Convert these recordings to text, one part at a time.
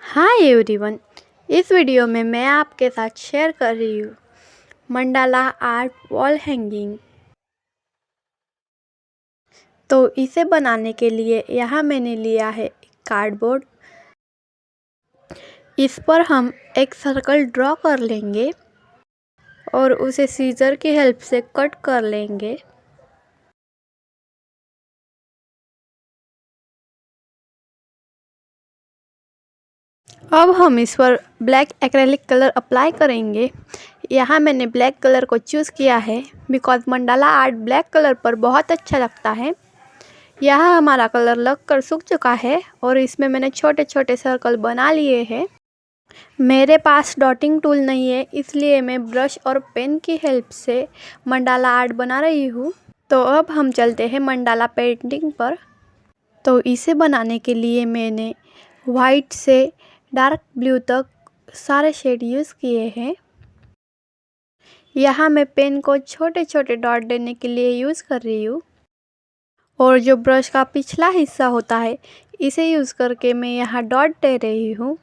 Hi everyone. इस video में मैं आपके साथ शेयर कर रही हूँ मंडाला आर्ट वॉल हैंगिंग। तो इसे बनाने के लिए यहाँ मैंने लिया है कार्डबोर्ड। इस पर हम एक सर्कल ड्रॉ कर लेंगे और उसे सीजर की हेल्प से कट कर लेंगे। अब हम इस पर ब्लैक एक्रेलिक कलर अप्लाई करेंगे। यहाँ मैंने ब्लैक कलर को चूज़ किया है because mandala art black colour पर बहुत अच्छा लगता है। यहाँ हमारा कलर लग कर सूख चुका है और इसमें मैंने छोटे छोटे सर्कल बना लिए हैं। मेरे पास डॉटिंग टूल नहीं है, इसलिए मैं ब्रश और पेन की हेल्प से मंडाला आर्ट बना रही हूँ। तो अब हम चलते हैं मंडाला पेंटिंग पर। तो इसे बनाने के लिए मैंने वाइट से डार्क ब्लू तक सारे शेड यूज़ किए हैं। यहाँ मैं पेन को छोटे छोटे डॉट देने के लिए यूज़ कर रही हूँ और जो ब्रश का पिछला हिस्सा होता है इसे यूज़ करके मैं यहाँ डॉट दे रही हूँ।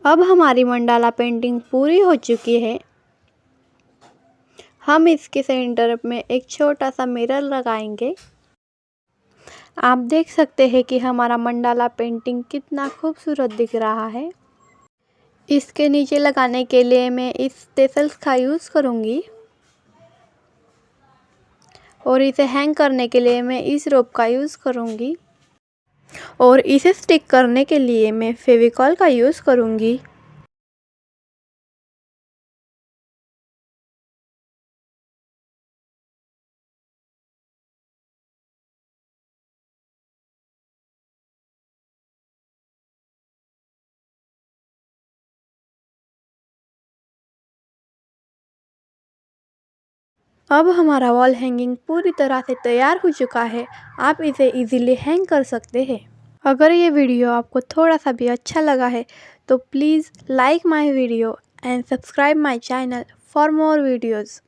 अब हमारी मंडाला पेंटिंग पूरी हो चुकी है। हम इसके सेंटर में एक छोटा सा मिरर लगाएंगे। आप देख सकते हैं कि हमारा मंडाला पेंटिंग कितना खूबसूरत दिख रहा है। इसके नीचे लगाने के लिए मैं इस टेसल्स का यूज़ करूँगी और इसे हैंग करने के लिए मैं इस रोप का यूज़ करूँगी और इसे स्टिक करने के लिए मैं फेविकॉल का यूज़ करूँगी। अब हमारा वॉल हैंगिंग पूरी तरह से तैयार हो चुका है। आप इसे इजीली हैंग कर सकते हैं। अगर ये वीडियो आपको थोड़ा सा भी अच्छा लगा है तो please like my video and subscribe my channel for more videos.